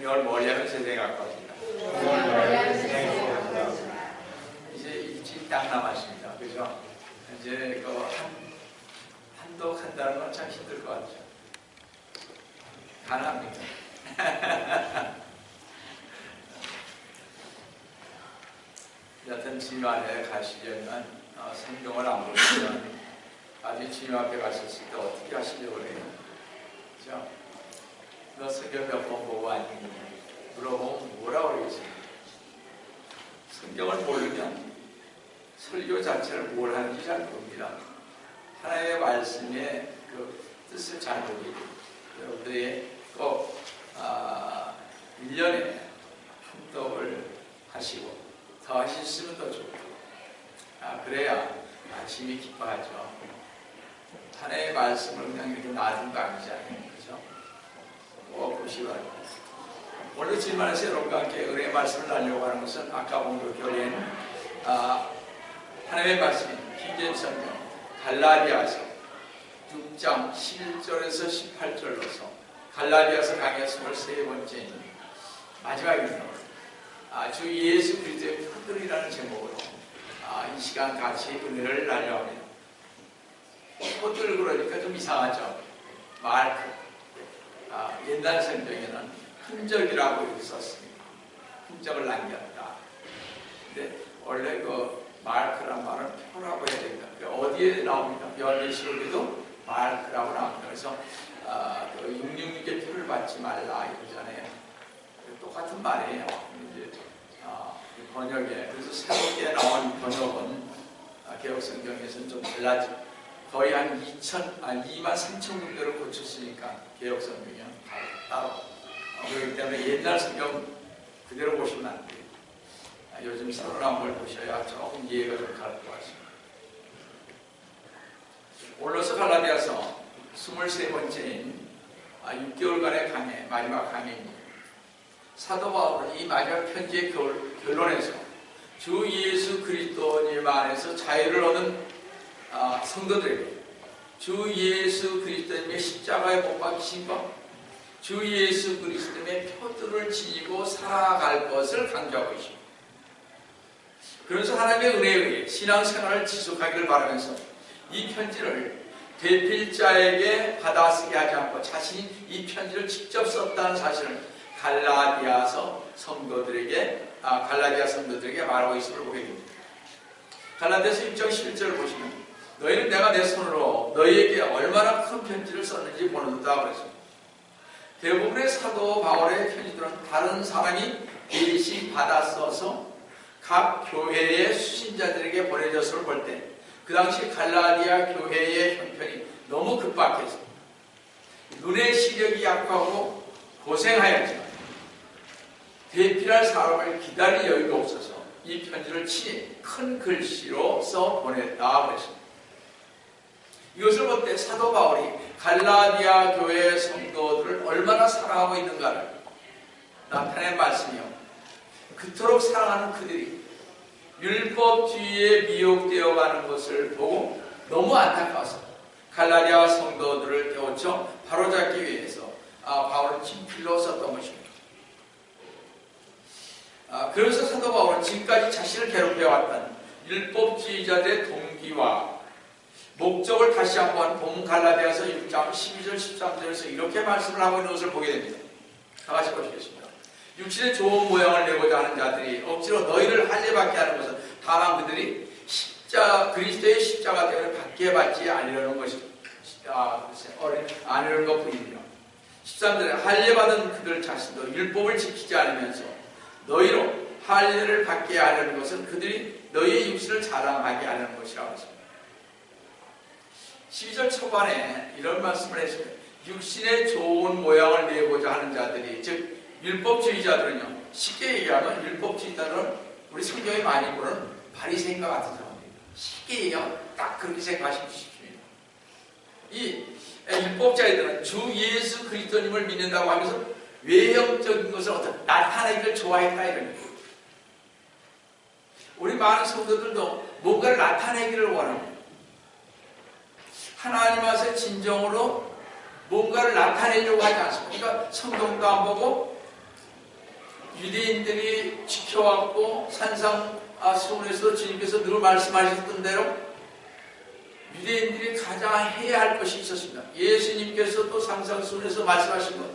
성경을 머리하면 세상에 가까워진다. 이제 일주일 딱 남았습니다. 그죠? 이제 한독한다는 건 참 힘들 것 같죠. 가능합니까? 여튼 주님 안에 가시려면 성경을 안 보시면 아주 주님 앞에 가셨을 때 어떻게 하시려고 그래요? 그죠? 너 성경 몇 번 보고 왔니? 물어보면 뭐라고 그러겠어요? 성경을 모르면 설교 자체를 뭘 하는지 잘 모릅니다. 하나님의 말씀의 그 뜻을 잘 모르고 여러분들이 꼭 1년에 품덕을 하시고 더 하셨으면 더 좋고 그래야 아침이 기뻐하죠. 하나님의 말씀을 그냥 이렇게 놔둔 거 아니잖아요. 그죠? 꼭 보시기 바랍니다. 오늘 주님만의 여러분과 함께 은혜의 말씀을 나누려고 하는 것은 아까 본 그 교리에는 하나님의 말씀인 킹제임 성경 갈라디아서 6장 11절에서 18절로서 갈라디아서 강의 23번째인 마지막입니다. 주 예수 그리스도의 표들이라는 제목으로 이 시간 같이 은혜를 나누려 합니다. 표들 그러니까 좀 이상하죠. 마크. 옛날 성경에는 흔적이라고 이렇게 썼습니다. 흔적을 남겼다. 근데 원래 그 마크란 말은 표라고 해야 됩니다. 어디에 나옵니까? 열례식에도 마크라고 나옵니다. 그래서 666의 표를 받지 말라 이러잖아요. 똑같은 말이에요. 이제 번역에. 그래서 새롭게 나온 번역은 개혁성경에서는 좀 달라지고 거의 한 2만 3천 군데를 고쳤으니까 개혁성경이 따로. 그렇기 때문에 옛날 성경 그대로 보시면 안 돼요. 요즘 새로 나온 걸 보셔야 조금 이해가 좀 가는 것 같습니다. 올로서 갈라디아서 23번째인 6개월간의 강해, 마지막 강해입니다. 사도 바울은 이 마지막 편지의 결론에서 주 예수 그리스도님 안에서 자유를 얻은 성도들에게 주 예수 그리스도님의 십자가에 못 박히신 것, 주 예수 그리스도님의 표들을 지니고 살아갈 것을 강조하고 있습니다. 그래서 하나님의 은혜에 의해 신앙생활을 지속하기를 바라면서 이 편지를 대필자에게 받아쓰게 하지 않고 자신이 이 편지를 직접 썼다는 사실을 갈라디아 성도들에게 말하고 있음을 보게 됩니다. 갈라디아서 6장 11절을 보시면 너희는 내가 내 손으로 너희에게 얼마나 큰 편지를 썼는지 보는다 그랬습니다. 대부분의 사도 바울의 편지들은 다른 사람이 대신 받아 써서 각 교회의 수신자들에게 보내졌음을 볼 때 그 당시 갈라디아 교회의 형편이 너무 급박해서 눈의 시력이 약하고 고생하였지만 대필할 사람을 기다릴 여유가 없어서 이 편지를 친히 큰 글씨로 써 보냈다 그랬습니다. 이것을 볼 때 사도 바울이 갈라디아 교회의 성도들을 얼마나 사랑하고 있는가를 나타낸 말씀이요. 그토록 사랑하는 그들이 율법주의에 미혹되어 가는 것을 보고 너무 안타까워서 갈라디아 성도들을 깨우쳐 바로잡기 위해서 바울은 친필로 썼던 것입니다. 그래서 사도 바울은 지금까지 자신을 괴롭혀왔던 율법주의자들의 동기와 목적을 다시 한번 본 갈라디아서 6장 12절 13절에서 이렇게 말씀을 하고 있는 것을 보게 됩니다. 다 같이 보시겠습니다. 육신의 좋은 모양을 내고자 하는 자들이 억지로 너희를 할례받게 하는 것은 다만 그들이 그리스도의 십자가 때문에 받게 받지 아니려는 것이 아니려는 것뿐입니다. 13절에 할례받은 그들 자신도 율법을 지키지 않으면서 너희로 할례를 받게 하려는 것은 그들이 너희의 육신을 자랑하게 하려는 것이라고 했습니다. 12절 초반에 이런 말씀을 했습니다. 육신의 좋은 모양을 내고자 하는 자들이 즉 율법주의자들은요, 쉽게 얘기하면 율법주의자들은 우리 성경에 많이 보는 바리새인과 같은 사람입니다. 쉽게 얘기하면 딱 그렇게 생각하시면 쉽습니다. 이 율법자들은 주 예수 그리스도님을 믿는다고 하면서 외형적인 것을 어떤 나타내기를 좋아했다 이런 거예요. 우리 많은 성도들도 뭔가를 나타내기를 원합니다. 하나님 앞에 진정으로 뭔가를 나타내려고 하지 않습니다. 그러니까 성경도 안 보고 유대인들이 지켜왔고 산상수훈에서 주님께서 늘 말씀하셨던 대로 유대인들이 가장 해야 할 것이 있었습니다. 예수님께서 또 산상수훈에서 말씀하신 것,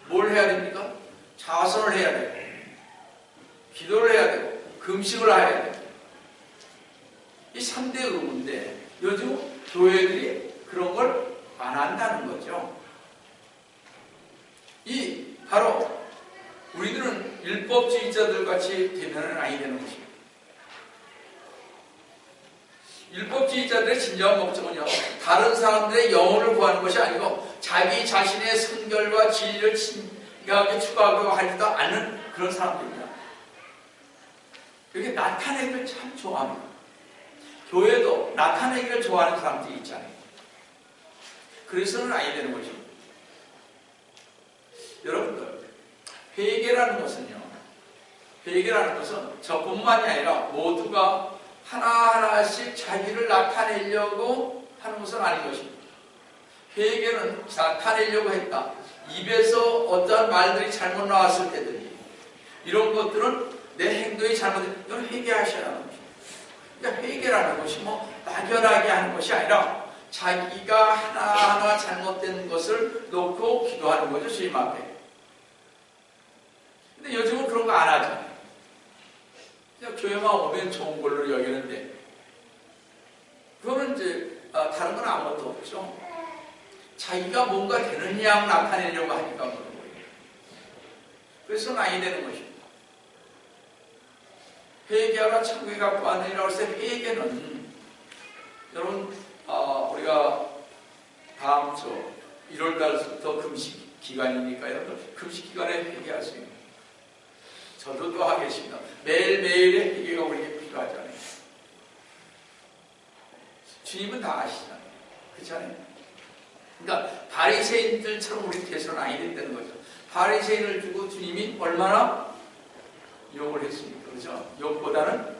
뭘 해야 됩니까? 자선을 해야 되고, 기도를 해야 되고, 금식을 해야 되고, 이 3대 의무인데 요즘 교회들이 그런 걸 안 한다는 거죠. 바로 우리들은 율법주의자들 같이 되면은 아니 되는 것입니다. 율법주의자들의 진정한 목적은요, 다른 사람들의 영혼을 구하는 것이 아니고 자기 자신의 성결과 진리를 진지하게 추구하고 하지도 않는 그런 사람들입니다. 이렇게 나타내기를 참 좋아합니다. 교회도 나타내기를 좋아하는 사람들이 있잖아요. 그래서는 아니 되는 것입니다. 여러분들, 회개라는 것은 저뿐만이 아니라 모두가 하나하나씩 자기를 나타내려고 하는 것은 아닌 것입니다. 회개는 나타내려고 했다. 입에서 어떠한 말들이 잘못 나왔을 때들이, 이런 것들은 내 행동이 잘못된, 이건 회개하셔야 하는 것입니다. 그러니까 회개라는 것이 막연하게 하는 것이 아니라 자기가 하나하나 잘못된 것을 놓고 기도하는 거죠, 주님 앞에. 근데 요즘은 그런 거 안 하잖아요. 그냥 교회만 오면 좋은 걸로 여기는데, 그거는 이제 다른 건 아무것도 없죠. 자기가 뭔가 되는 양 나타내려고 하니까 그런 거예요. 그래서 나이 되는 것입니다. 회개하라 천국에 갖고 왔느니라고 해서 회개는, 여러분, 우리가 다음 주 1월달부터 금식 기간이니까요. 금식 기간에 회개할 수 있는, 저도 또 하겠습니다. 매일매일의 회개가 우리에게 필요하잖아요. 주님은 다 아시잖아요. 그렇잖아요. 그러니까 바리새인들처럼 우리 돼서는 아니 된다는 거죠. 바리새인을 두고 주님이 얼마나 욕을 했습니까? 그렇죠? 욕보다는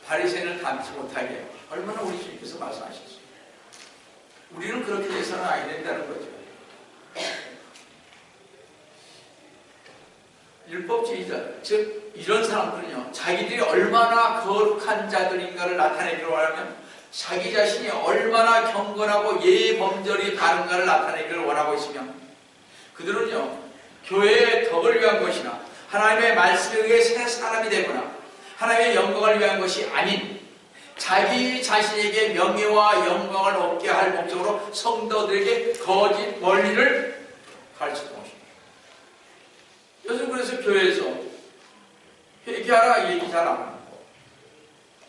바리새인을 닮지 못하게 얼마나 우리 주님께서 말씀하셨어요. 우리는 그렇게 돼서는 아니 된다는 거죠. 율법주의자, 즉 이런 사람들은요, 자기들이 얼마나 거룩한 자들인가를 나타내기를 원하면, 자기 자신이 얼마나 경건하고 예범절이 바른가를 나타내기를 원하고 있으면, 그들은요, 교회의 덕을 위한 것이나 하나님의 말씀에 의해 새 사람이 되거나 하나님의 영광을 위한 것이 아닌 자기 자신에게 명예와 영광을 얻게 할 목적으로 성도들에게 거짓 원리를 가르치던 것입니다. 요즘 그래서 교회에서 회개하라 얘기 잘 안 하고,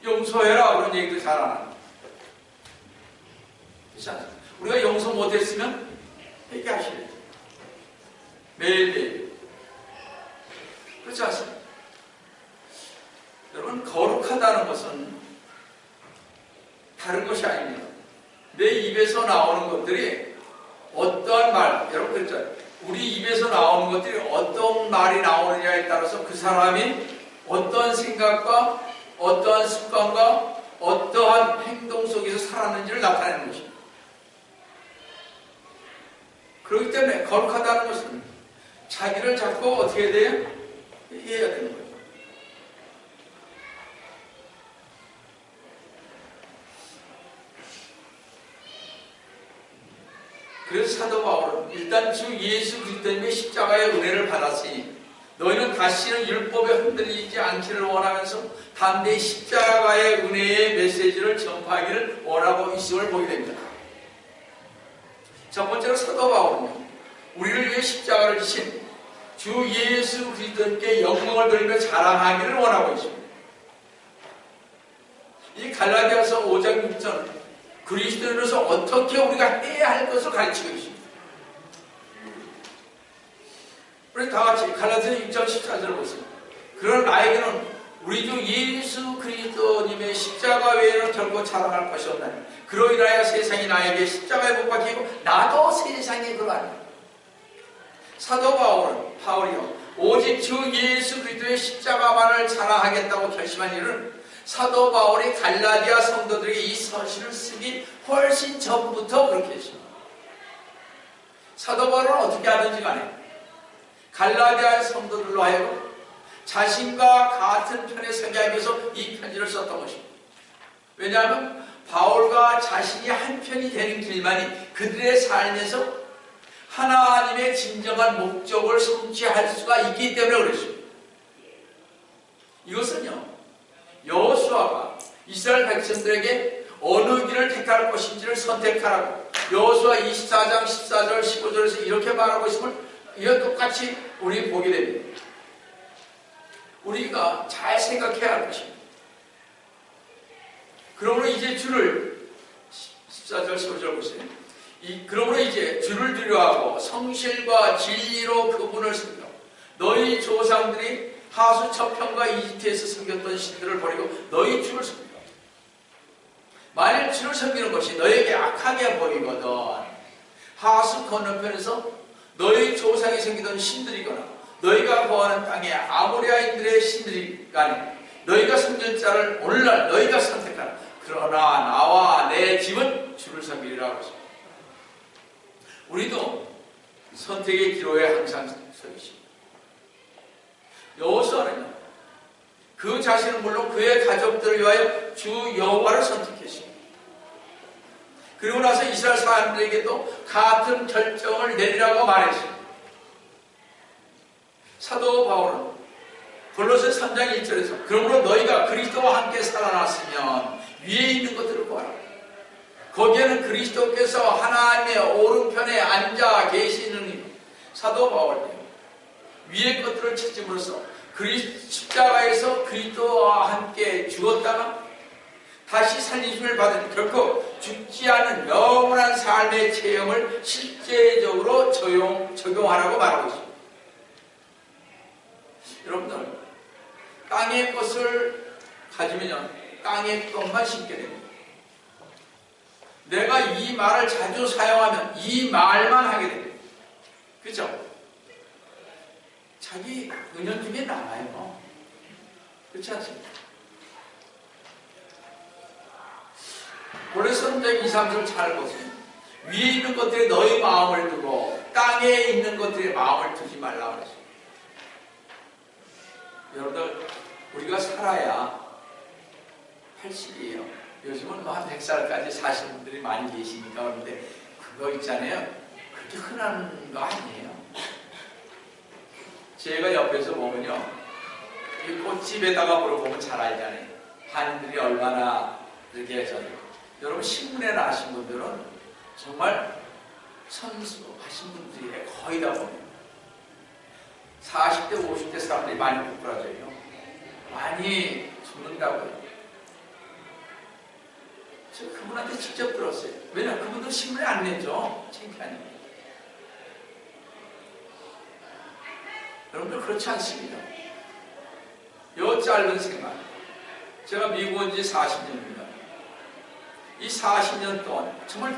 용서해라 그런 얘기도 잘 안 하고, 그렇지 않습니까? 우리가 용서 못했으면 회개하셔야죠. 매일매일. 그렇지 않습니까? 여러분, 거룩하다는 것은 다른 것이 아닙니다. 내 입에서 나오는 것들이 어떠한 말, 여러분 그랬잖아요. 우리 입에서 나오는 것들이 어떤 말이 나오느냐에 따라서 그 사람이 어떠한 생각과 어떠한 습관과 어떠한 행동 속에서 살았는지를 나타내는 것입니다. 그렇기 때문에 거룩하다는 것은 자기를 자꾸 어떻게 돼요? 해야 되는 거예요. 그래서 사도 바울은 일단 주 예수 그리스도님의 십자가의 은혜를 받았으니 너희는 다시는 율법에 흔들리지 않기를 원하면서 담대히 십자가의 은혜의 메시지를 전파하기를 원하고 있음을 보게 됩니다. 첫 번째로 사도 바울은요, 우리를 위해 십자가를 지신 주 예수 그리스도님께 영광을 돌리며 자랑하기를 원하고 있습니다. 이 갈라디아서 5장 6절, 그리스도인으로서 어떻게 우리가 해야 할 것을 가르치고 있습니다. 우리 다 같이 갈라디아서 6장 14절을 보세요. 그런 나에게는 우리 주 예수 그리스도님의 십자가 외에는 결코 자랑할 것이 없나니 그로 인하여 세상이 나에게 십자가에 못 박히고 나도 세상에 그러하니. 사도 바울이요, 오직 주 예수 그리스도의 십자가만을 자랑하겠다고 결심한 이유는 사도 바울이 갈라디아 성도들에게 이 서신을 쓰기 훨씬 전부터 그렇게 했습니다. 사도 바울은 어떻게 하든지 간에 갈라디아 성도들로 하여금 자신과 같은 편에 서게 하기 위해서 이 편지를 썼던 것입니다. 왜냐하면 바울과 자신이 한 편이 되는 길만이 그들의 삶에서 하나님의 진정한 목적을 성취할 수가 있기 때문에 그렇습니다. 이것은요, 여호수아가 이스라엘 백성들에게 어느 길을 택할 것인지를 선택하라고 여호수아 24장 14절 15절에서 이렇게 말하고 있음을 이와 똑같이 우리 보게 됩니다. 우리가 잘 생각해야 할 것입니다. 그러므로 이제 주를 14절 15절 보세요. 그러므로 이제 주를 두려워하고 성실과 진리로 그분을 섬겨 너희 조상들이 하수 첩현과 이집트에서 섬겼던 신들을 버리고 너희 주를 섬겨. 만일 주를 섬기는 것이 너에게 악하게 보이거든 하수 건너편에서 너희 조상이 섬기던 신들이거나 너희가 거하는 땅에 아모리아인들의 신들이거나 너희가 섬길 자를 오늘날 너희가 선택하라. 그러나 나와 내 집은 주를 섬기리라고 했습니다. 우리도 선택의 기로에 항상 서 있습니다. 여호수아는요, 그 자신은 물론 그의 가족들을 위하여 주 여호와를 선택했습니다. 그리고 나서 이스라엘 사람들에게도 같은 결정을 내리라고 말했습니다. 사도 바울은 골로새 3장 1절에서 그러므로 너희가 그리스도와 함께 살아났으면 위에 있는 것들을 구하라. 거기에는 그리스도께서 하나님의 오른편에 앉아 계시는 사도 바울이요, 위의 것들을 찾음으로써 십자가에서 그리스도와 함께 죽었다가 다시 살리심을 받은 결코 죽지 않은 영원한 삶의 체험을 실제적으로 적용하라고 말하고 있습니다. 여러분들, 땅의 것을 가지면 땅의 것만 심게 됩니다. 내가 이 말을 자주 사용하면 이 말만 하게 됩니다. 그렇죠? 자기 은연중에 나와요. 그렇지 않습니까? 골로새 3장 2, 3절 잘 보세요. 위에 있는 것들에 너희 마음을 두고 땅에 있는 것들에 마음을 두지 말라고 그랬어요. 여러분들, 우리가 살아야 80이에요. 요즘은 뭐 한 100살까지 사시는 분들이 많이 계시니까. 그런데 그거 있잖아요, 그렇게 흔한 거 아니에요. 제가 옆에서 보면요, 이 꽃집에다가 물어보면 잘 알잖아요. 한인들이 얼마나 이렇게 해서. 여러분, 신문에 나신 분들은 정말 선수하신 분들이 거의 다 보면 40대 50대 사람들이 많이 부끄러져요. 많이 죽는다고요. 저 그분한테 직접 들었어요. 왜냐, 그분들 신문에 안 내죠. 창피하니까. 여러분들, 그렇지 않습니다. 요 짧은 생각, 제가 미국 온 지 40년입니다. 이 40년 동안 정말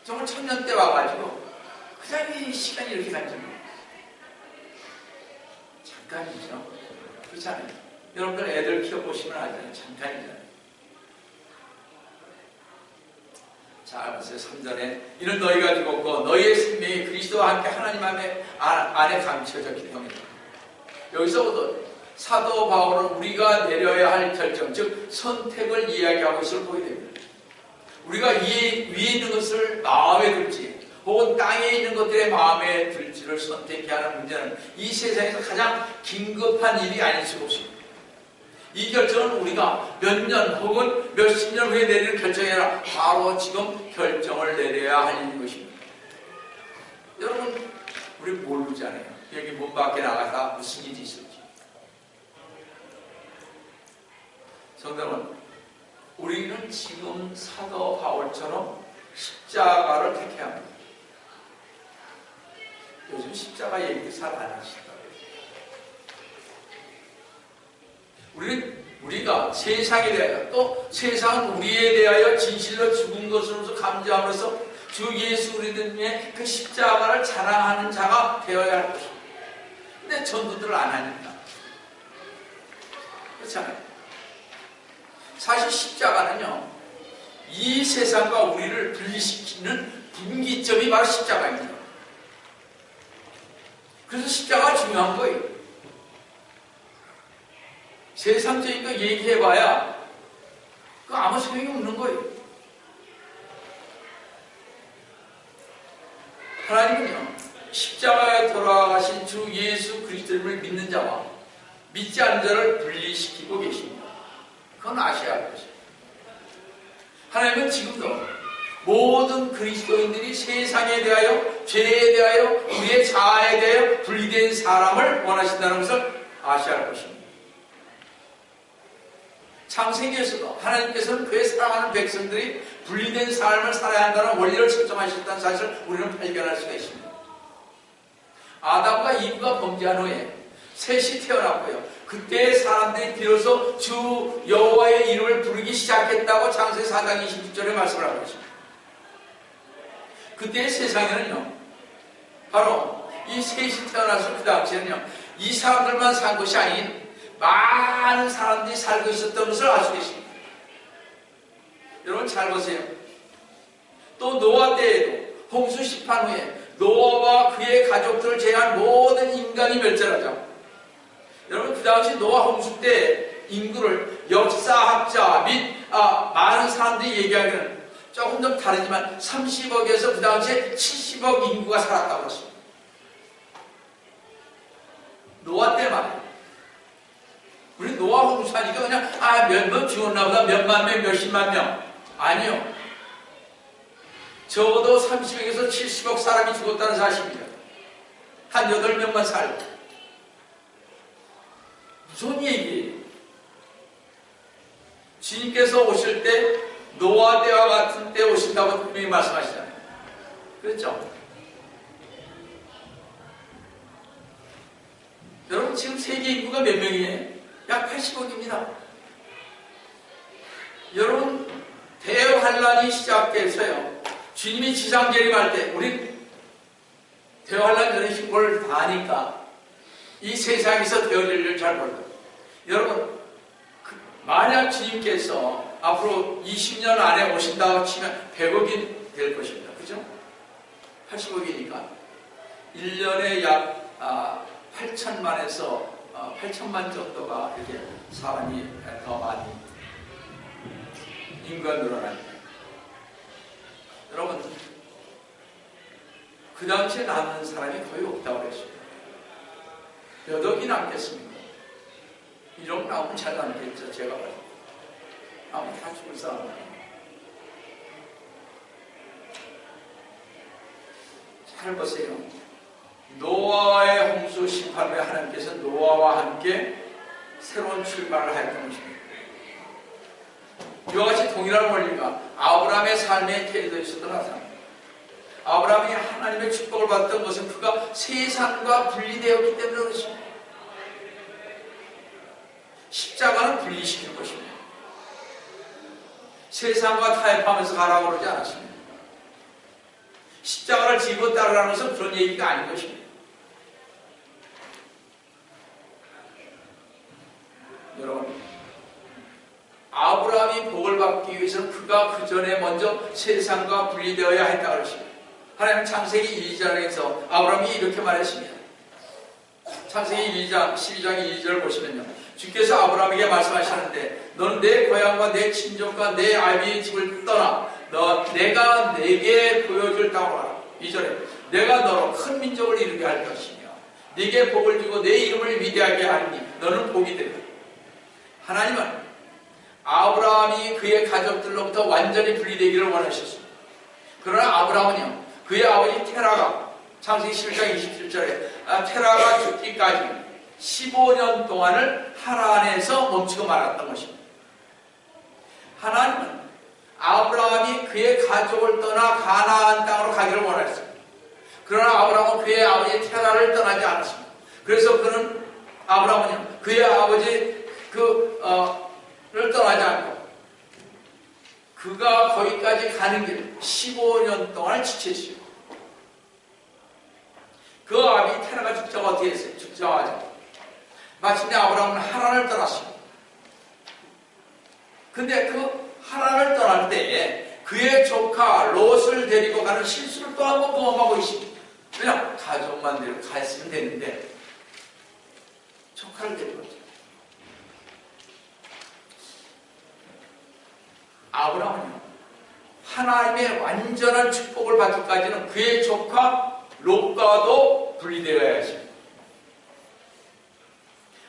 청년 때 와가지고 그냥 이 시간이 이렇게 간지는 거예요. 잠깐이죠. 그렇지 않아요? 여러분들 애들 키워보시면 알잖아요. 잠깐이잖아요. 자, 보세요. 3절에 이는 너희가 죽었고 너희의 생명이 그리스도와 함께 하나님 안에 감춰졌기 때문이다. 여기서부터 사도 바울은 우리가 내려야 할 결정, 즉 선택을 이야기하고 있을 보게 됩니다. 우리가 위에 있는 것을 마음에 들지 혹은 땅에 있는 것들의 마음에 들지를 선택해야 하는 문제는 이 세상에서 가장 긴급한 일이 아닐 수가 없습니다. 이 결정은 우리가 몇 년 혹은 몇십 년 후에 내리는 결정이 아니라 바로 지금 결정을 내려야 할 일인 것입니다. 여러분, 우리 모르잖아요. 여기 문 밖에 나가서 무슨 일이 있을지. 성도는 우리는 지금 사도 바울처럼 십자가를 택해야 합니다. 요즘 십자가 얘기도 잘 안 하시더라고요. 우리가 세상에 대하여 또 세상은 우리에 대하여 진실로 죽은 것으로서 감지함으로써 주 예수 그리스도의 그 십자가를 자랑하는 자가 되어야 할 것입니다. 근데 전도들을 안 하니까. 그렇잖아요. 사실 십자가는요, 이 세상과 우리를 분리시키는 분기점이 바로 십자가입니다. 그래서 십자가가 중요한 거예요. 세상적인 거 얘기해봐야 그 아무 소용이 없는 거예요. 하나님은요, 십자가에 돌아가신 주 예수 그리스도를 믿는 자와 믿지 않는 자를 분리시키고 계십니다. 그건 아셔야 할 것입니다. 하나님은 지금도 모든 그리스도인들이 세상에 대하여, 죄에 대하여, 우리의 자아에 대하여 분리된 사람을 원하신다는 것을 아셔야 할 것입니다. 창세기에서도 하나님께서는 그의 사랑하는 백성들이 분리된 삶을 살아야 한다는 원리를 설정하셨다는 사실을 우리는 발견할 수가 있습니다. 아담과 이브가 범죄한 후에 셋이 태어났고요. 그때 사람들이 비로소 주 여호와의 이름을 부르기 시작했다고 창세기 4장 26절에 말씀을 하고 있습니다. 그때의 세상에는요, 바로 이 셋이 태어나서 그 당시에는요, 이 사람들만 산 것이 아닌 많은 사람들이 살고 있었던 것을 알 수 있습니다. 여러분 잘 보세요. 또 노아 때에도 홍수 심판 후에 노아와 그의 가족들을 제외한 모든 인간이 멸절하죠. 여러분 그 당시 노아 홍수 때 인구를 역사학자 및 많은 사람들이 얘기하기는 조금 좀 다르지만 30억에서 그 당시에 70억 인구가 살았다고 그랬습니다. 노아 때 말이에요. 우리 노아 홍수하니까 그냥 몇 명 죽었나 보다 몇만 명 몇십만 명. 아니요. 적어도 30억에서 70억 사람이 죽었다는 사실입니다. 한 8명만 살고. 무슨 얘기예요? 주님께서 오실 때 노아 때와 같은 때 오신다고 분명히 말씀하시잖아요. 그렇죠? 여러분 지금 세계 인구가 몇 명이에요? 약 80억입니다. 여러분 대환란이 시작돼서요, 주님이 지상 재림할 때 우리 대환란 전에 신고를 다 하니까 이 세상에서 되어질 일을 잘 몰라요. 여러분 만약 주님께서 앞으로 20년 안에 오신다고 치면 100억이 될 것입니다. 그죠? 80억이니까 1년에 약 8천만에서 8천만 정도가 이렇게 사람이 더 많이 인구가 늘어납니다. 여러분 그 당시에 남는 사람이 거의 없다고 그랬습니다. 몇 억이 남겠습니까? 1억 나오면 잘 남겠죠. 제가 봐요. 아무 다 죽을 사람은. 잘 보세요. 노아의 홍수 심판 후에 하나님께서 노아와 함께 새로운 출발을 하였던 것입니다. 이와 같이 동일한 원리가 아브라함의 삶의 태도에서도 나타납니다. 아브라함이 하나님의 축복을 받았던 것은 그가 세상과 분리되었기 때문에 그렇습니다. 십자가는 분리시킬 것입니다. 세상과 타협하면서 가라고 그러지 않았습니다. 십자가를 지고 따르라는 것은 그런 얘기가 아닌 것입니다. 여러분, 아브라함이 복을 받기 위해서는 그가 그 전에 먼저 세상과 분리되어야 했다고 그랬습니다. 하나님 창세기 2장에서 아브라함이 이렇게 말했습니다. 창세기 2장 12장 2절 보시면요, 주께서 아브라함에게 말씀하시는데 너는 내 고향과 내 친족과 내 아비의 집을 떠나 내가 내게 보여줄 땅으로 가라. 2절에 내가 너로 큰 민족을 이루게 할 것이며 네게 복을 주고 내 이름을 위대하게 하리니 너는 복이 되리라. 하나님은 아브라함이 그의 가족들로부터 완전히 분리되기를 원하셨습니다. 그러나 아브라함은요, 그의 아버지 테라가 창세기 11장 27절에 테라가 죽기까지 15년 동안을 하란에서 멈추고 말았던 것입니다. 하나님은 아브라함이 그의 가족을 떠나 가나안 땅으로 가기를 원했습니다. 그러나 아브라함은 그의 아버지 테라를 떠나지 않았습니다. 그래서 아브라함은요, 그의 아버지 를 떠나지 않고 그가 거기까지 가는 길 15년 동안을 지켰어요. 그 아비 테라가 죽자마자 어떻게 했어요? 죽자마자 마침내 아브라함은 하란을 떠났습니다. 근데 그 하란을 떠날 때에 그의 조카 롯을 데리고 가는 실수를 또 한 번 경험하고 있습니다. 그냥 가족만 데리고 갔으면 되는데 조카를 데리고 왔죠. 아브라함은요, 하나님의 완전한 축복을 받기까지는 그의 조카 롯과도 분리되어야 했습니다.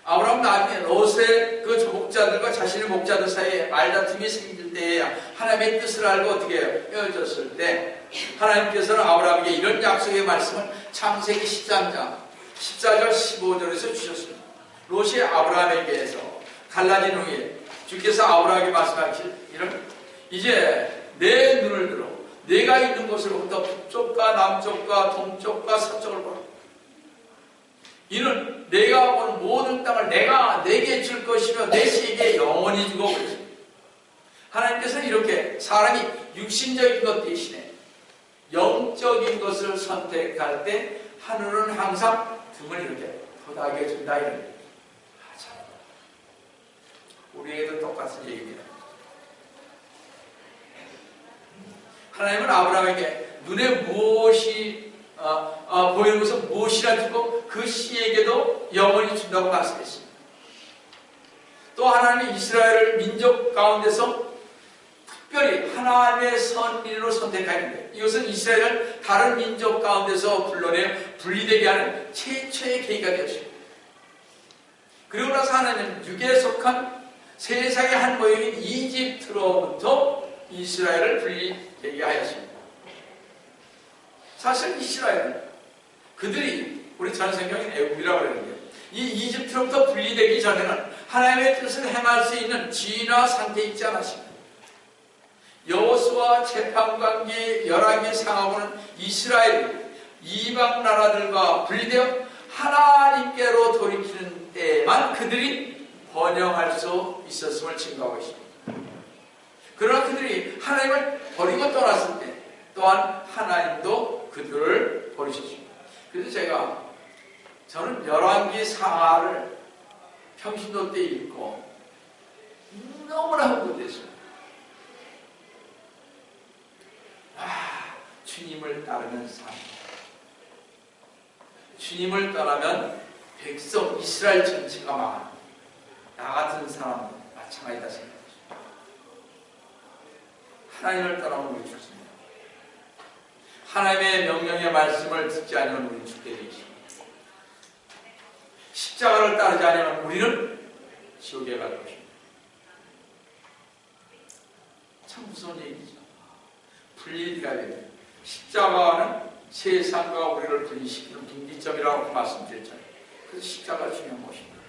아브라함은 나중에 롯의 그 목자들과 자신의 목자들 사이에 말다툼이 생길 때에야 하나님의 뜻을 알고 어떻게 헤어졌을 때 하나님께서는 아브라함에게 이런 약속의 말씀을 창세기 13장 14절 15절에서 주셨습니다. 롯이 아브라함에게서 갈라진 후에 주께서 아브라함에게 말씀하실 이런 이제 내 눈을 들어 내가 있는 곳으로부터 북쪽과 남쪽과 동쪽과 서쪽을 보라. 이는 내가 본 모든 땅을 내가 내게 줄 것이며 내 세계에 영원히 주고 그랬습니다. 하나님께서는 이렇게 사람이 육신적인 것 대신에 영적인 것을 선택할 때 하늘은 항상 등을 이렇게 도닥여 준다 이런 얘기입니다. 우리에게도 똑같은 얘기입니다. 하나님은 아브라함에게 눈에 무엇이 보이는 것은 무엇이라 주고 그 씨에게도 영원히 준다고 말씀했습니다. 또 하나님이 이스라엘을 민족 가운데서 특별히 하나님의 선민으로 선택하였는데 이것은 이스라엘을 다른 민족 가운데서 불러내 분리되게 하는 최초의 계기가 되었습니다. 그리고 나서 하나님은 육에 속한 세상의 한 모형인 이집트로부터 이스라엘을 분리되게 하였습니다. 사실 이스라엘은 그들이 우리 전성경인 애굽이라고 그러는데 이 이집트로부터 분리되기 전에는 하나님의 뜻을 행할 수 있는 지위나 상태에 있지 않았습니다. 여호수아 재판관기 열왕기 상하고는 이스라엘이 이방 나라들과 분리되어 하나님께로 돌이키는 때에만 그들이 번영할 수 있었음을 증거하고 있습니다. 그러나 그들이 하나님을 버리고 떠났을 때 또한 하나님도 그들을 버리셨습니다. 그래서 저는 열왕기 상하를 평신도 때 읽고 너무나 흥분됐어요. 주님을 따르는 삶. 주님을 따르면 백성 이스라엘 전체가 망합니다. 나 같은 사람도 마찬가지다 생각합니다. 하나님을 따르면 우리 죽습니다. 하나님의 명령의 말씀을 듣지 않으면 우리는 죽게 되어 있습니다. 십자가를 따르지 않으면 우리는 지옥에 갈 것입니다. 참 무서운 얘기죠. 분리가 됩니다. 십자가는 세상과 우리를 분리시키는 분기점이라고 말씀드렸잖아요. 그래서 십자가가 중요한 것입니다.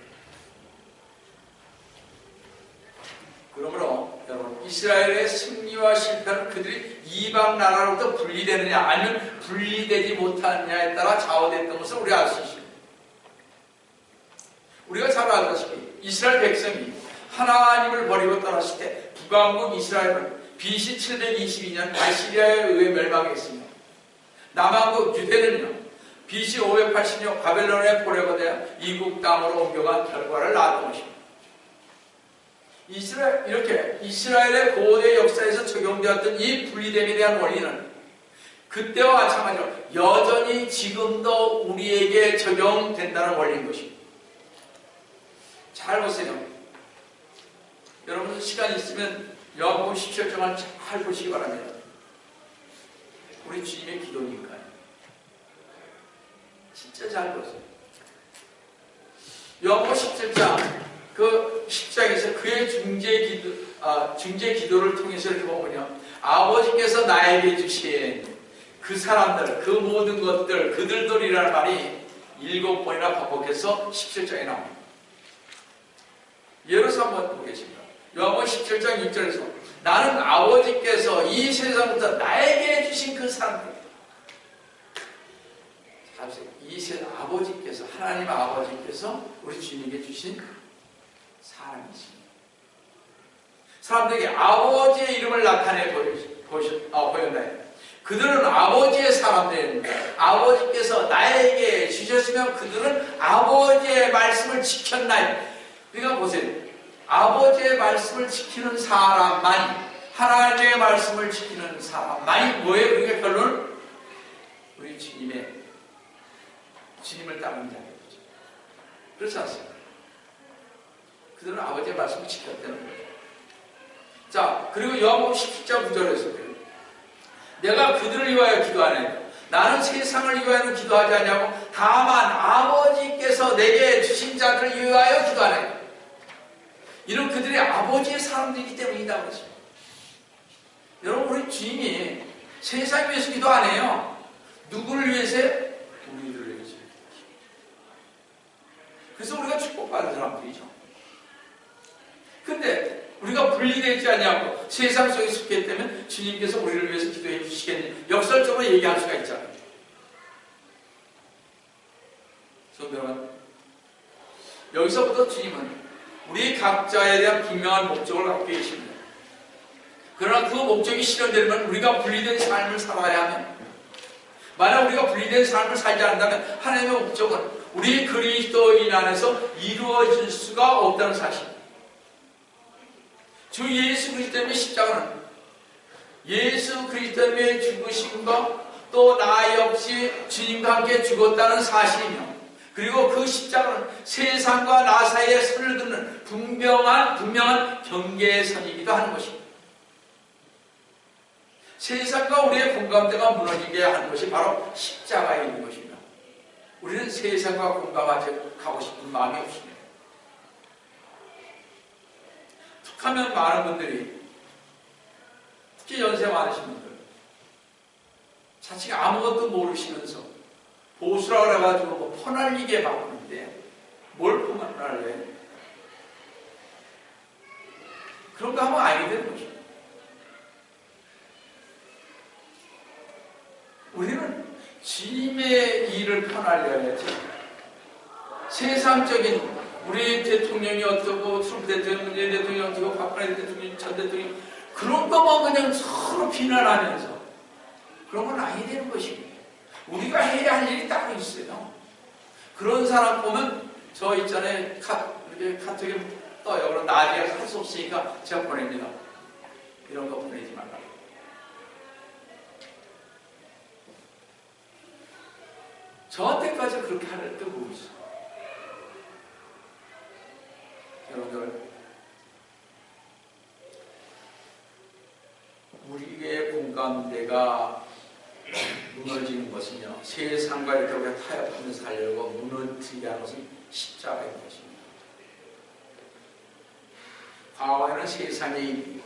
그러므로 여러분 이스라엘의 승리와 실패는 그들이 이방 나라로부터 분리되느냐 아니면 분리되지 못하느냐에 따라 좌우됐던 것을 우리가 알 수 있습니다. 우리가 잘 알다시피 이스라엘 백성이 하나님을 버리고 떠났을 때 북왕국 이스라엘은 BC 722년 아시리아에 의해 멸망했으며 남왕국 유대는요 BC 580년 바벨론의 포로가 되어 이국 땅으로 옮겨간 결과를 낳았던 것입니다. 이렇게 이스라엘의 고대 역사에서 적용되었던 이 분리됨에 대한 원리는 그때와 마찬가지로 여전히 지금도 우리에게 적용된다는 원리인 것입니다. 잘 보세요. 여러분 시간 있으면 요한복음 17장을 잘 보시기 바랍니다. 우리 주님의 기도니까요. 진짜 잘 보세요. 요한복음 17장 그 10장에서 그의 중재 기도를 통해서 이렇게 보면요. 아버지께서 나에게 주신 그 사람들, 그 모든 것들, 그들들이라는 말이 7번이나 반복해서 17장에 나옵니다. 예로서 한번 보겠습니다. 요한복음 17장 6절에서 나는 아버지께서 이 세상부터 나에게 주신 그 사람들. 이 아버지께서, 하나님 아버지께서 우리 주님에게 주신 사람이십니다. 사람들에게 아버지의 이름을 나타내 보였다. 그들은 아버지의 사람들인데 아버지께서 나에게 주셨으면 그들은 아버지의 말씀을 지켰나요? 그러니까 보세요. 아버지의 말씀을 지키는 사람만이, 하나님의 말씀을 지키는 사람만이 뭐예요? 그러니까 결론은 우리 주님의 주님을 따르는 자인 거죠. 그렇지 않습니까? 그들은 아버지의 말씀을 지켰다는 거죠. 자, 그리고 요한복음 17장 9절에서 내가 그들을 위하여 기도하네. 나는 세상을 위하여 기도하지 않냐고 다만 아버지께서 내게 주신 자들을 위하여 기도하네. 이런 그들의 아버지의 사람들이기 때문이다 그러죠. 여러분, 우리 주님이 세상 위해서 기도 안 해요. 누구를 위해서요? 우리들을 위해서. 그래서 우리가 축복받은 사람들이죠. 근데 우리가 분리되지 않냐고 세상 속에 속했기 때문에 주님께서 우리를 위해서 기도해 주시겠니? 역설적으로 얘기할 수가 있잖아요. 여러분, 여기서부터 주님은 우리 각자에 대한 분명한 목적을 갖고 계십니다. 그러나 그 목적이 실현되려면 우리가 분리된 삶을 살아야 하면, 만약 우리가 분리된 삶을 살지 않는다면 하나님의 목적은 우리 그리스도인 안에서 이루어질 수가 없다는 사실입니다. 주 예수 그리스도의 십자가는 예수 그리스도의 죽으심과 또 나 역시 주님과 함께 죽었다는 사실이며, 그리고 그 십자가는 세상과 나 사이에 선을 긋는 분명한 경계의 선이기도 하는 것입니다. 세상과 우리의 공감대가 무너지게 하는 것이 바로 십자가에 있는 것입니다. 우리는 세상과 공감하지 가고 싶은 마음이 없습니다. 툭하면 많은 분들이, 특히 연세 많으신 분들, 자칫 아무것도 모르시면서 보수라고 해가지고 뭐 퍼날리게 바꾸는데 뭘 퍼날려요? 그런 거 하면 아니게 되는 거죠. 우리는 주님의 일을 퍼날려야지. 세상적인 우리 대통령이 어떻고, 트럼프 대통령, 문재인 대통령이 어떻고, 박근혜 대통령, 전 대통령, 그런 것만 그냥 서로 비난하면서 그런 건 아니게 되는 것입니다. 우리가 해야 할 일이 따로 있어요. 그런 사람 보면 저 있잖아요. 이렇게 카톡에 떠요. 그럼 나중에 할 수 없으니까 제가 보냅니다. 이런 거 보내지 말라고. 저한테까지 그렇게 할 때 보고 있어요. 여러분들, 우리의 공감대가 무너지는 것은요, 세상과 이렇게 타협하면서 살려고 무너지게 하는 것은 십자가인 것입니다. 과거에는 세상의 일이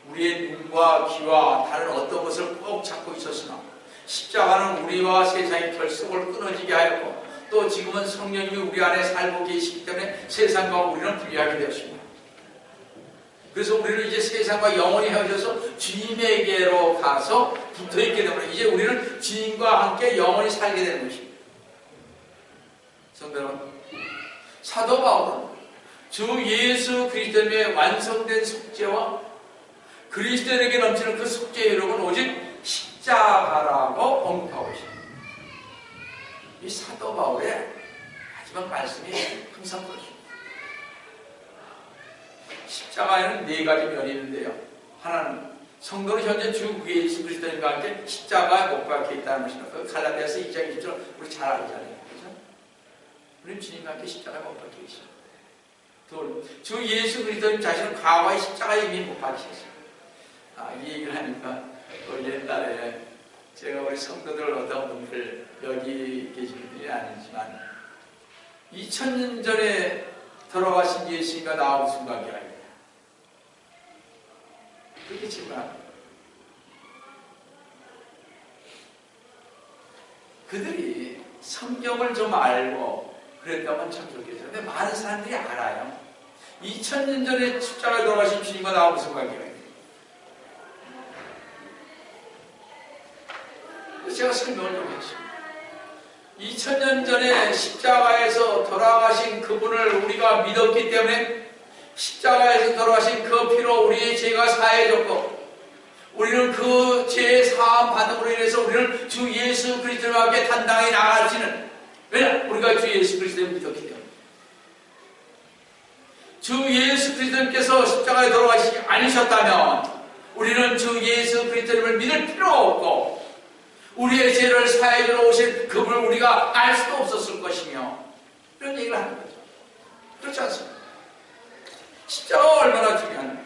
우리의 눈과 귀와 다른 어떤 것을 꼭 잡고 있었으나, 십자가는 우리와 세상의 결속을 끊어지게 하였고, 또 지금은 성령님이 우리 안에 살고 계시기 때문에 세상과 우리는 분리하게 되었습니다. 그래서 우리는 이제 세상과 영원히 헤어져서 주님에게로 가서 붙어있게 되면 이제 우리는 주님과 함께 영원히 살게 되는 것입니다. 성도 여러분, 사도 바울은 주 예수 그리스도의 완성된 속죄와 그리스도인에게 넘치는 그 속죄의 이름은 오직 십자가라고 언급하고 있습니다. 이 사도 바울의 마지막 말씀이 항상 그렇습니다. 십자가에는 네 가지 면이 있는데요. 하나는 성도는 현재 주 예수 그리스도인과 함께 십자가에 못 박혀 있다는 것입니다. 그 갈라디아서 2장 1절 우리 잘 알잖아요. 그렇죠? 우리는 주님과 함께 십자가에 못 박혀 있습니다. 둘, 주 예수 그리스도인 자신은 과거의 십자가에 이미 못 박히셨습니다. 이 얘기를 하니까 옛날에 제가 우리 성도들 어떤 분들, 여기 계신 분들이 아니지만 2000년 전에 돌아가신 예수님과 나하고 무슨 관계가 있냐, 그렇겠지만 그들이 성경을 좀 알고 그랬다면 참 좋겠어요. 근데 많은 사람들이 알아요. 2000년 전에 십자가에 돌아가신 주님과 나하고 무슨 관계가 있냐. 제가 설명을 좀 했습니다. 2000년 전에 십자가에서 돌아가신 그분을 우리가 믿었기 때문에 십자가에서 돌아가신 그 피로 우리의 죄가 사해졌고, 우리는 그 죄의 사함 받음으로 인해서 우리는 주 예수 그리스도와 함께 단단히 나아갈지는, 왜냐? 우리가 주 예수 그리스도를 믿었기 때문에. 주 예수 그리스도님께서 십자가에 돌아가시지 않으셨다면 우리는 주 예수 그리스도님을 믿을 필요가 없고, 우리의 죄를 사해주러 오신 그분을 우리가 알 수도 없었을 것이며, 이런 얘기를 하는 거죠. 그렇지 않습니까? 십자가가 얼마나 중요한지.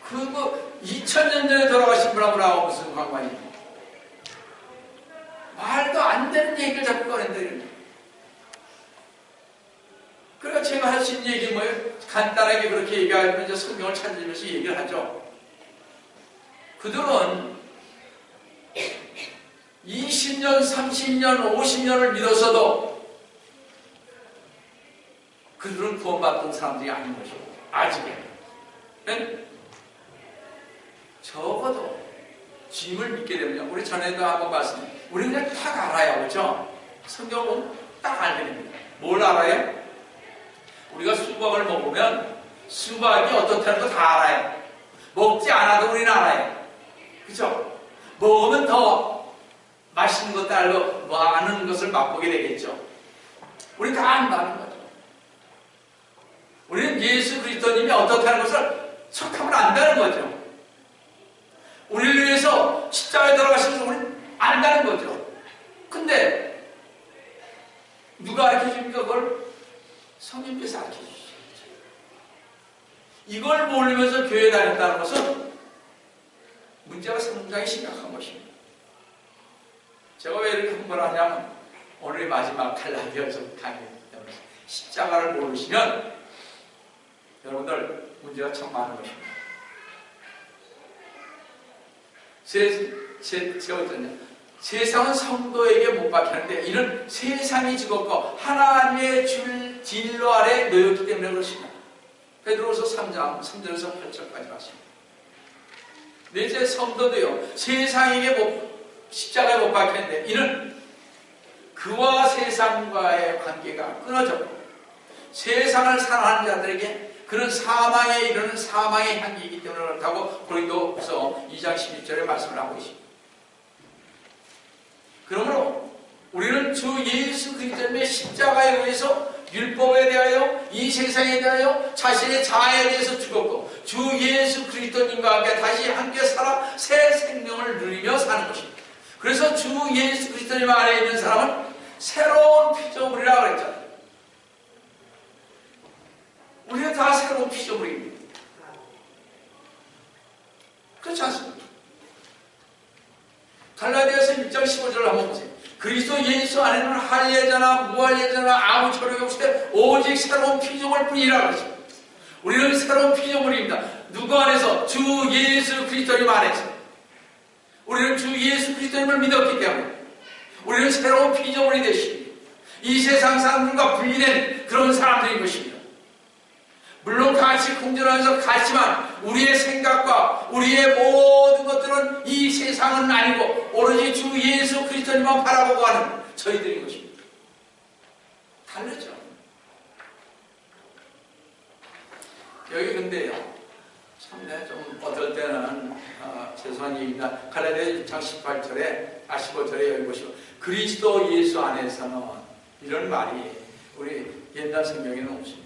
그 2000년 전에 돌아가신 분하고 나하고 무슨 관계입니까? 말도 안 되는 얘기를 자꾸 꺼낸다. 그러니까 제가 할 수 있는 얘기 뭐예요? 간단하게 그렇게 얘기하면 이제 성경을 찾으면서 얘기를 하죠. 그들은 20년, 30년, 50년을 믿었어도 그들은 구원받던 사람들이 아닌 것이고, 아직은. 적어도 주님을 믿게 되면, 우리 전에도 한번 봤습니다. 우리는 그냥 딱 알아요. 그렇죠? 성경은 딱 알게 됩니다. 뭘 알아요? 우리가 수박을 먹으면 수박이 어떻다는 거 다 알아요. 먹지 않아도 우리는 알아요. 그렇죠? 먹으면 더 맛있는 것도 알고 많은 것을 맛보게 되겠죠. 우리는 다 안다는 거죠. 우리는 예수 그리스도님이 어떻다는 것을 척하면 안다는 거죠. 우리를 위해서 십자가에 돌아가시면서 우리는 안다는 거죠. 근데 누가 가르쳐줍니까? 그걸 성령께서 가르쳐주시죠. 이걸 모르면서 교회 다닌다는 것은 문제가 상당히 심각한 것입니다. 제가 왜 이렇게 흥분하냐면, 오늘의 마지막 갈라디아서 강의이기 때문에 십자가를 모르시면 여러분들 문제가 참 많은 것입니다. 제가 어떠냐, 세상은 성도에게 못 박혔는데 이는 세상이 죽었고 하나님의 진로 아래 놓였기 때문에 그렇습니다. 베드로서 3장 3절에서 8절까지 봤습니다. 넷째, 성도도요, 세상에게 십자가에 못 박혔는데 이는 그와 세상과의 관계가 끊어졌고 세상을 사랑하는 자들에게 그는 사망에 이르는 사망의 향기이기 때문에 그렇다고 고린도후서 2장 16절에 말씀을 하고 있습니다. 그러므로 우리는 주 예수 그리스도의 십자가에 의해서 율법에 대하여 이 세상에 대하여 자신의 자아에 대해서 죽었고 주 예수 그리스도님과 함께 살아 새 생명을 누리며 사는 것입니다. 그래서 주 예수 그리스도님 안에 있는 사람은 새로운 피조물이라고 그랬잖아요. 우리가 다 새로운 피조물입니다. 그렇지 않습니까? 갈라디아서 6장 15절을 한번 보세요. 그리스도 예수 안에는 할례자나 무할례자나 아무 초력이 없을 오직 새로운 피조물 뿐이라고 하십니다. 우리는 새로운 피조물입니다. 누구 안에서? 주 예수 그리스도님 안에서. 우리는 주 예수 그리스도님을 믿었기 때문에 우리는 새로운 피조물이 되십니다. 이 세상 사람들과 분리된 그런 사람들인 것입니다. 물론 같이 공존하면서 같지만 우리의 생각과 우리의 모든 것들은 이 세상은 아니고 오로지 주 예수 그리스도님만 바라보고 하는 저희들인 것입니다. 다르죠. 여기 근데요, 참 좀 어떨 때는 죄송한 얘기입니다. 갈라디아 6장 18절에 15절에 여기 보시고 그리스도 예수 안에서는 이런 말이 우리 옛날 성경에는 없습니다.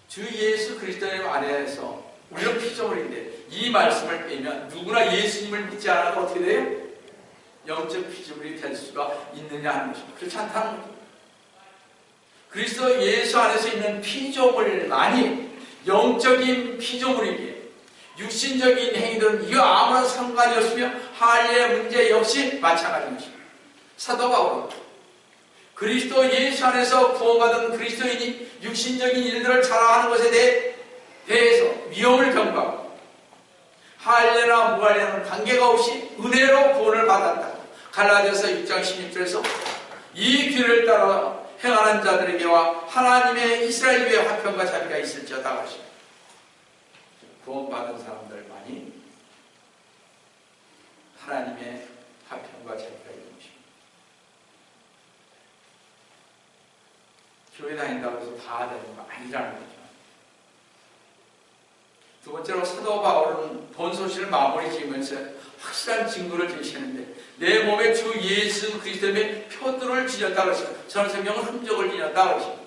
주 예수 그리스도님 안에서 우리는 피조물인데 이 말씀을 빼면 누구나 예수님을 믿지 않아도 어떻게 돼요? 영적 피조물이 될 수가 있느냐 하는 것입니다. 그렇지 않다는 거죠. 그리스도 예수 안에서 있는 피조물만이 영적인 피조물이기에 육신적인 행위들은 이거 아무런 상관이 없으며 할례 문제 역시 마찬가지인 것입니다. 사도 바울은 그리스도 예수 안에서 구원받은 그리스도인이 육신적인 일들을 자랑하는 것에 대해서 위험을 경고하고 할례나 무할례는 관계가 없이 은혜로 구원을 받았다. 갈라디아서 6장 16절에서 이 길을 따라 행하는 자들에게와 하나님의 이스라엘 위에 화평과 자비가 있을지어다 하십니다. 구원받은 사람들만이 하나님의 화평과 자비가 있는 것입니다. 교회 다닌다고 해서 다 되는 거 아니라는 거죠. 두 번째로 사도 바울은 본소신을 마무리 지으면서 확실한 증거를 제시하는데 내 몸에 주 예수 그리스도의 표들을 지녔다고 했습니다. 저는 성경은 흔적을 지녔다고 했습니다.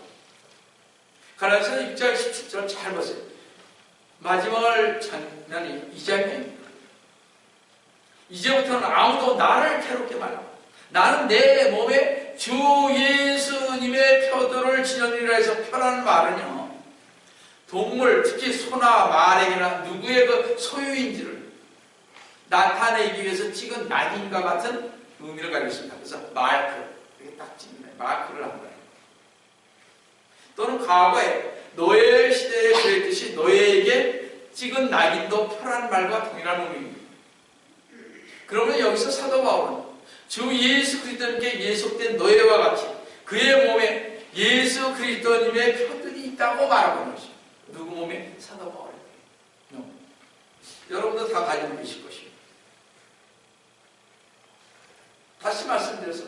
갈라디아서 6장 17절 잘 보세요. 마지막을 장면이 이 장면입니다. 이제부터는 아무도 나를 괴롭게 말라. 나는 내 몸에 주 예수님의 표들을 지녔느니라 해서 표라는 말은요, 동물, 특히 소나 말에게나 누구의 그 소유인지를 나타내기 위해서 찍은 낙인과 같은 의미를 가지고 있습니다. 그래서 마크, 이렇게 딱 찍는 마크를 한 거예요. 또는 과거에 노예 시대에 그랬듯이 노예에게 찍은 낙인도 표라는 말과 동일한 의미입니다. 그러면 여기서 사도 바울은 주 예수 그리스도님께 예속된 노예와 같이 그의 몸에 예수 그리스도님의 표들이 있다고 말하고 있는 것입니다. 누구 몸에? 사도 바울의 몸에. 여러분도 다 가지고 계실 것입니다. 다시 말씀드려서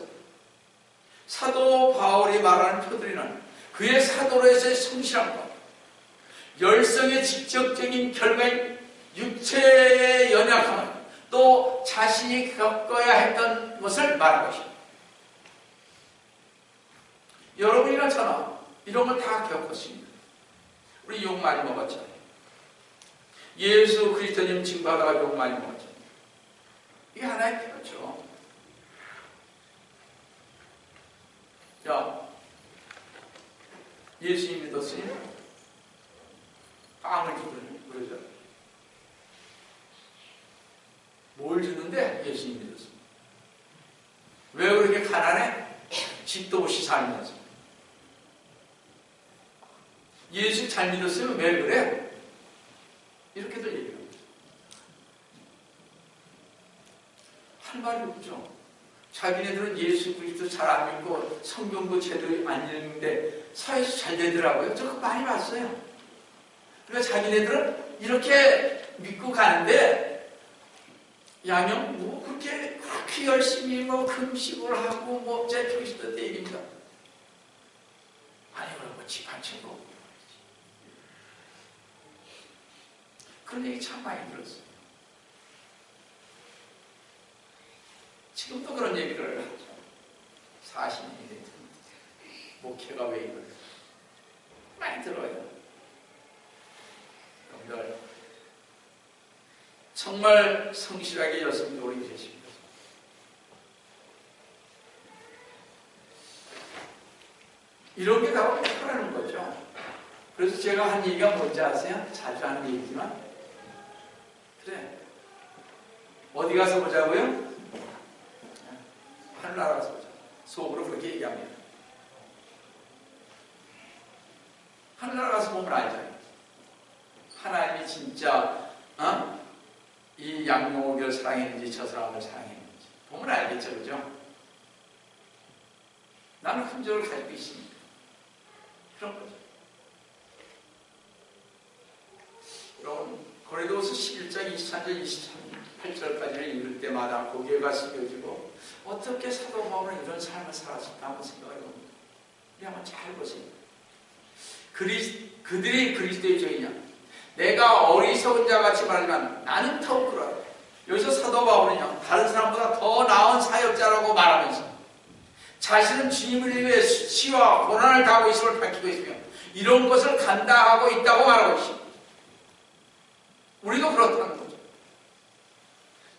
사도 바울이 말하는 표들이란 그의 사도로서의 성실함과 열성의 직접적인 결과인 육체의 연약함을 또 자신이 겪어야 했던 것을 말한 것입니다. 여러분이나 저나 이런 걸 다 겪었습니다. 우리 욕 많이 먹었잖아요. 예수 그리스도님 징받아가 욕 많이 먹었잖아요. 이게 하나의 표죠. 자, 예수님 믿었으니 빵을 주더니 그러죠. 뭘 주는데? 예수님 믿었습니다. 왜 그렇게 가난해? 집도 없이 살면서. 예수 잘 믿었으면 왜 그래? 이렇게들 얘기합니다. 할 말이 없죠. 자기네들은 예수 그리스도 잘 안 믿고 성경도 제대로 안 읽는데 사회에서 잘 되더라고요. 저 그거 많이 봤어요. 그러니까 자기네들은 이렇게 믿고 가는데 양형 뭐 그렇게 열심히 뭐 금식을 하고 뭐 제 그리스도 때 얘기입니다. 아니 그럼 뭐 집 한 채고 그런 얘기 참 많이 들었어요. 지금도 그런 얘기를 하죠. 40년이 됐는데 목회가 왜 이래? 많이 들어요. 여러분들 정말 성실하게 열심히 노력해 계십니다. 이런 게 바로 표라는 거죠. 그래서 제가 한 얘기가 뭔지 아세요? 자주 하는 얘기지만 그래 어디 가서 보자고요? 하늘나라 가서 보자. 속으로 그렇게 얘기합니다. 하늘나라 가서 보면 알잖아요. 하나님이 진짜 이 양용옥을 사랑했는지 저 사람을 사랑했는지 보면 알겠죠, 그죠? 나는 흔적을 가지고 있습니다. 그런 거죠. 여러분 고린도후서 11장 23절 28절까지를 읽을 때마다 고개가 숙여지고 어떻게 사도 바울은 이런 삶을 살았을까 한번 생각을 해봅니다. 우리 한번 잘 보세요. 그들이 그리스도의 종이냐? 내가 어리석은 자같이 말하지만 나는 더욱 그러하다. 여기서 사도 바울은요, 다른 사람보다 더 나은 사역자라고 말하면서 자신은 주님을 위해 수치와 고난을 당하고 있음을 밝히고 있으며 이런 것을 간다하고 있다고 말하고 있습니다. 우리도 그렇다는 거죠.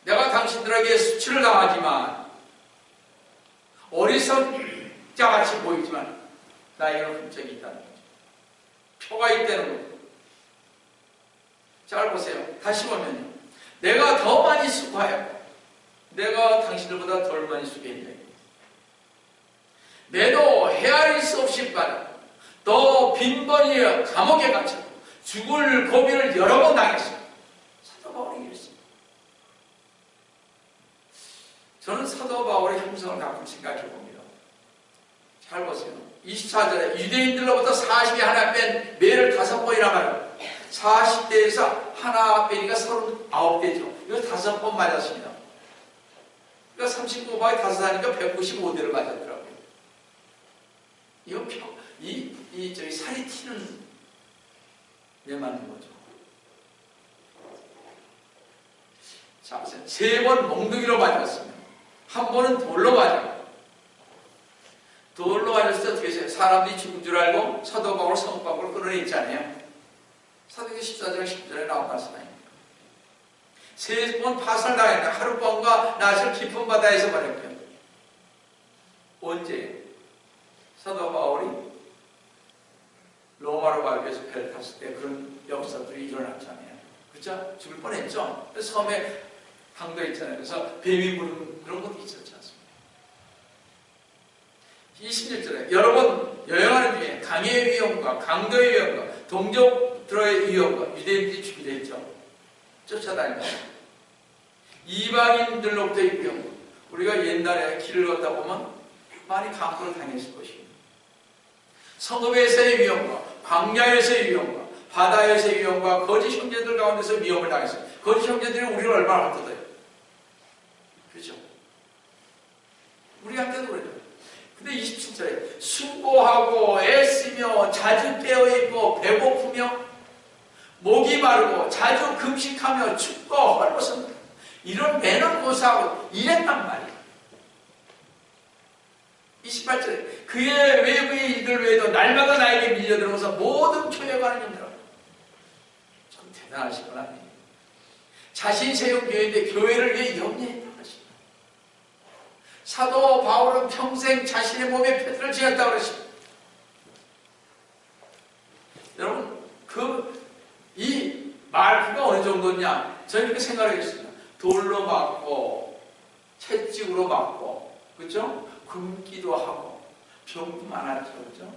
내가 당신들에게 수치를 당하지만 어리석은 자같이 보이지만 나에게는 흠적이 있다는 거죠. 표가 있다는 거죠. 잘 보세요. 다시 보면요. 내가 더 많이 수고하여 내가 당신들보다 덜 많이 수고했네. 내도 헤아릴 수 없이 빠져 또 빈번히 감옥에 갇혀 죽을 고비를 여러 번 당했어. 사도 바울이 이랬습니다. 저는 사도 바울의 형성을 가끔 생각해 봅니다. 잘 보세요. 24절에 유대인들로부터 40이 하나 뺀 매를 5번이나 말해요. 40대에서 하나 빼니까 39대죠. 이거 5번 맞았습니다. 그러니까 39번에 5 하니까 195대를 맞았더라고요. 이거 저기 살이 튀는 내 맞는 거죠. 자, 3번 몽둥이로 맞았습니다. 한 번은 돌로 맞았고, 돌로 맞았을 때 어떻게 했어요? 사람들이 죽은 줄 알고 사도 바울 성박으로 끌어냈잖아요. 사도행전 14장 10절에 나온 말씀 아닙니까? 3번 파산당했다. 하룻밤과 낮을 깊은 바다에서 보냈고요. 언제? 사도 바울이 로마로 가기 위해서 배를 탔을 때 그런 역사들이 일어났잖아요. 그렇죠? 죽을 뻔했죠? 섬에 강도 있잖아요. 그래서 뱀이 부르는 그런 것도 있었지 않습니까? 26절에 여러분 여행하는 중에 강의 위험과 강도의 위험과 동족들의 위험과 유대인들이 죽이려 했죠. 쫓아다니면서 이방인들로부터의 위험. 우리가 옛날에 길을 걷다 보면 많이 강도를 당했을 것입니다. 성읍에서의 위험과 광야에서의 위험과 바다에서의 위험과 거짓 형제들 가운데서 위험을 당했어요. 거짓 형제들이 우리를 얼마나 헛뜯어요. 그렇죠? 우리한테도 그래요. 근데 27절에 수고하고 애쓰며 자주 깨어있고 배고프며 목이 마르고 자주 금식하며 춥고 헐벗은 이런 매는 고사하고 이랬단 말이에요. 28절에 그의 외부의 일들 외에도 날마다 나에게 밀려들어서 모든 교회가는 힘들어. 참 대단하신 건 아니에요. 자신이 세운 교회인데 교회를 위해 염려했다는 것입니다. 사도 바울은 평생 자신의 몸에 표들을 지었다고 그러십니다. 여러분 이 말투가 어느 정도냐? 저는 이렇게 생각하겠습니다. 돌로 맞고 채찍으로 맞고 그렇죠? 굶기도 하고 병도 많았죠. 그렇죠?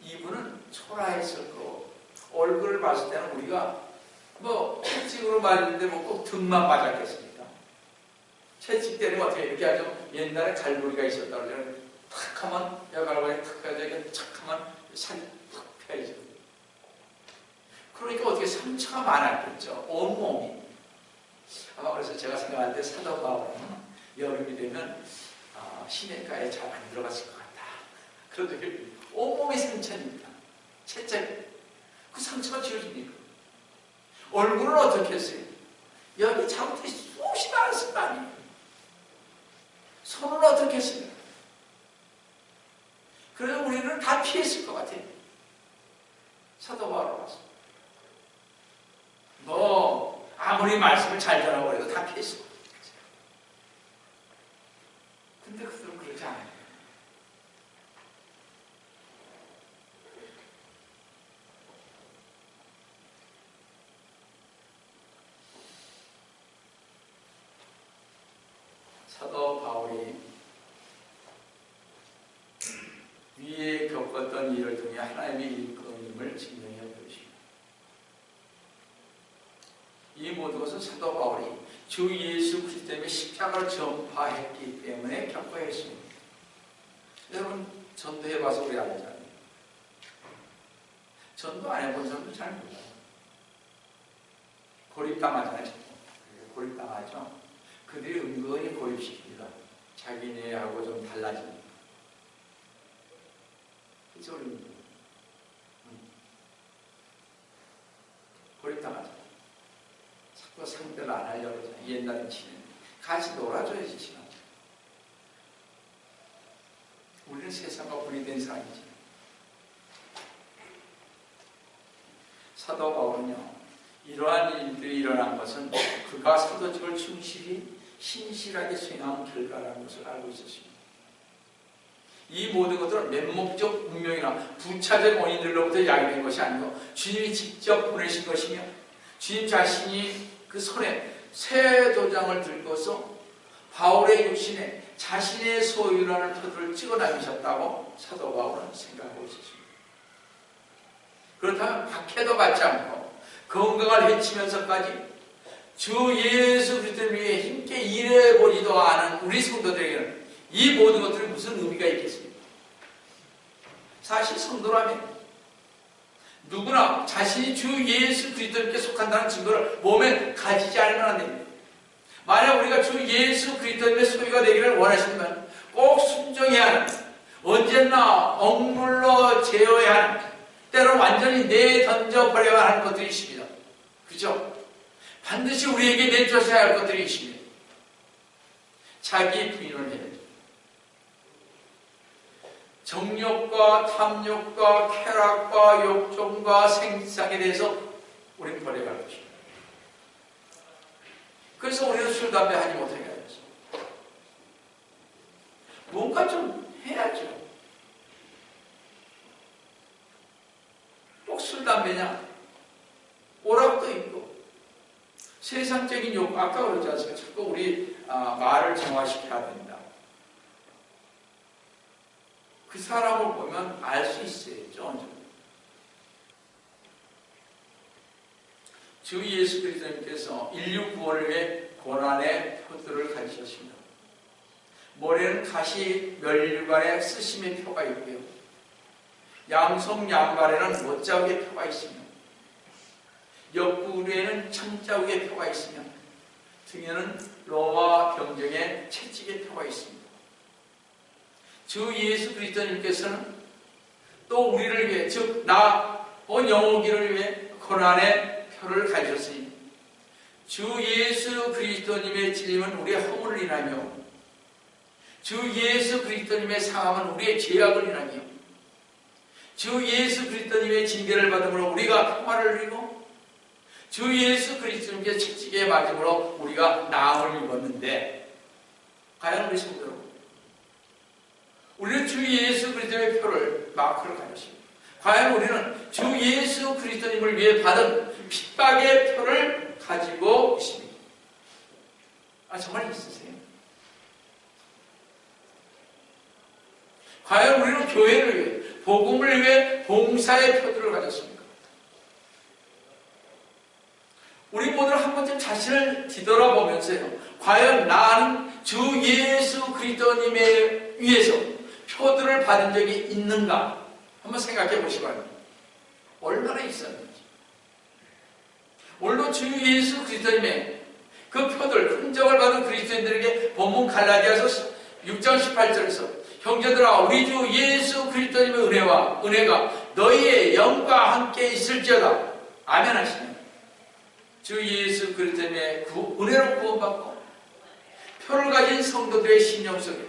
이분은 초라했을 거고 얼굴을 봤을 때는 우리가 뭐 채찍으로 맞는데 뭐 꼭 등만 맞았겠습니까? 채찍 때리면 어떻게 이렇게 하죠? 옛날에 갈고리가 있었다고 그러잖아요. 탁 하면 여갈고리 탁 해서 이렇게 탁 하면 살이 탁 펴야죠. 그러니까 어떻게 상처가 많았겠죠. 온몸이. 아마 그래서 제가 생각할 때 사도 바울은 여름이 되면 시내가에 잘 안 들어갔을 것 같다. 그런데 온몸이 상처니까 채찍 그 상처가 지워집니까? 얼굴은 어떻게 했어요? 여기 자국들이 수없이 많았을 거 아니에요. 손은 어떻게 했습니까? 그래서 우리는 다 피했을 것 같아요. 사도 바울을 봤습니다. 뭐 아무리 말씀을 잘 전하고 그래도 다 피했을 것 같아요. 근데 그들은 그러지 않아요. 사도 바울이 위에 겪었던 일을 통해 하나님의 일꾼임을 증명해 보십니다. 이 모든 것은 사도 바울이 주 예수 그리스도의 십자가를 전파했기 때문에 겪어야 했습니다. 여러분 전도해봐서 우리 알잖아요. 전도 안 해본 사람도 잘 몰라요. 고립당하잖아요. 고립당하죠. 그들이 은근히 고립시킵니다. 자기네하고 좀 달라지니까. 그죠? 고립당하죠. 자꾸 상대를 안 하려고 하잖아요. 옛날에 치는. 같이 놀아줘야지, 친하죠. 우리는 세상과 분리된 사람이지. 사도 바울은요, 이러한 일들이 일어난 것은 그가 사도직을 충실히 신실하게 수행한 결과라는 것을 알고 있었습니다. 이 모든 것들은 맹목적 운명이나 부차적 원인들로부터 야기된 것이 아니고 주님이 직접 보내신 것이며 주님 자신이 그 손에 새 도장을 들고서 바울의 육신에 자신의 소유라는 표들을 찍어 남기셨다고 사도 바울은 생각하고 있었습니다. 그렇다면 박해도 받지 않고 건강을 해치면서까지 주 예수 그리스도를 위해 힘께 일해보지도 않은 우리 성도들에게는 이 모든 것들이 무슨 의미가 있겠습니까? 사실 성도라면 누구나 자신이 주 예수 그리스도께 속한다는 증거를 몸에 가지지 않으면 안 됩니다. 만약 우리가 주 예수 그리스도의 소유가 되기를 원하시면 꼭 순종해야 하는, 언제나 억눌러 제어해야 하는, 때로 완전히 내던져버려야 하는 것들이 있습니다. 그죠? 반드시 우리에게 내주셔야 할 것들이 있습니다. 자기 부인을 해야죠. 정욕과 탐욕과 쾌락과 욕정과 생상에 대해서 우리는 버려야 할 것입니다. 술, 담배 하지 못하게 하셨어요. 뭔가 좀 해야죠. 꼭 술, 담배냐? 오락도 있고 세상적인 욕구, 아까 그러지 않습니까? 자꾸 우리 말을 정화시켜야 된다. 그 사람을 보면 알 수 있어야죠. 주 예수 그리스도님께서 인류 구원을 위해 고난의 표들을 가지셨습니다. 모래는 가시 멸류관에 쓰심의 표가 있고요. 양손 양발에는 못자국의 표가 있으며 옆구리에는 천자국의 표가 있으며 등에는 로마 병정의 채찍의 표가 있습니다. 주 예수 그리스도님께서는 또 우리를 위해, 즉 나 온 영혼기를 위해 고난의 표를 가지셨으니 주 예수 그리스도님의 찔림은 우리의 허물을 인하며 주 예수 그리스도님의 상함은 우리의 죄악을 인하며 주 예수 그리스도님의 징계를 받음으로 우리가 평화를 누리고 주 예수 그리스도님께 채찍에 맞음으로 우리가 나음을 입었는데, 과연 우리 성도 여러분, 우리는 주 예수 그리스도의 표를, 마크를 가졌습니다. 과연 우리는 주 예수 그리스도님을 위해 받은 핍박의 표를 가지고 있습니다. 정말 있으세요? 과연 우리는 교회를 위해, 복음을 위해 봉사의 표들을 가졌습니까? 우리 모두는 한 번쯤 자신을 뒤돌아보면서요, 과연 나는 주 예수 그리스도님에 위해서 표들을 받은 적이 있는가 한번 생각해 보시기 바랍니다. 얼마나 있었는지. 물론 주 예수 그리스도님의 그 표들, 흔적을 받은 그리스도인들에게 본문 갈라디아서 6장 18절에서 형제들아 우리 주 예수 그리스도님의 은혜가 너희의 영과 함께 있을지어다. 아멘 하시네. 주 예수 그리스도님의 은혜로 구원받고 표를 가진 성도들의 심령 속에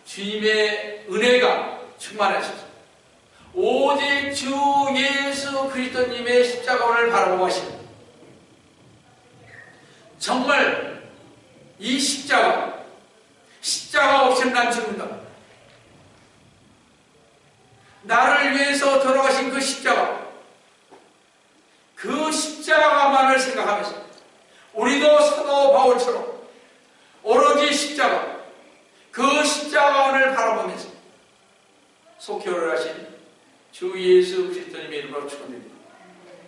주님의 은혜가 충만하셔서 오직 주 예수 그리스도님의 십자가를 바라보고 하십니다. 정말 이 십자가 없이는 난 죽는다. 나를 위해서 돌아가신 그 십자가만을 생각하면서 우리도 사도 바울처럼 오로지 그 십자가만을 바라보면서 속죄를 하신 주 예수 그리스도님의 이름으로 축원드립니다.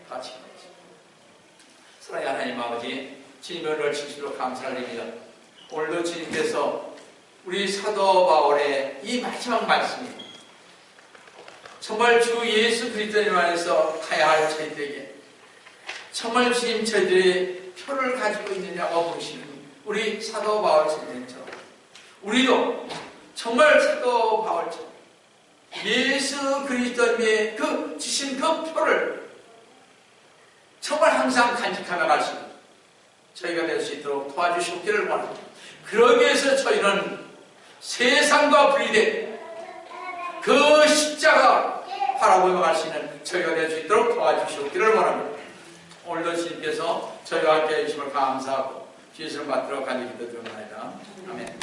같이 하겠습니다. 사랑의 하나님 아버지, 주님의 은혜를 진심으로 감사드립니다. 오늘도 주님께서 우리 사도 바울의 이 마지막 말씀입니다. 정말 주 예수 그리스도님 안에서 가야 할 저희들에게 정말 주님 저희들이 표를 가지고 있느냐고 보시는 우리 사도 바울 선생님처럼 우리도 정말 사도 바울처럼 예수 그리스도님의 주신 그 표를 정말 항상 간직하며 갈 수 있는 저희가 될 수 있도록 도와주시기를 원합니다. 그러기 위해서 저희는 세상과 분리된 그 십자가 바라보며 갈 수 있는 저희가 될 수 있도록 도와주시기를 원합니다. 오늘도 주님께서 저희와 함께 해주심을 감사하고 주의를 받도록 간절히 기도드립니다. 아멘.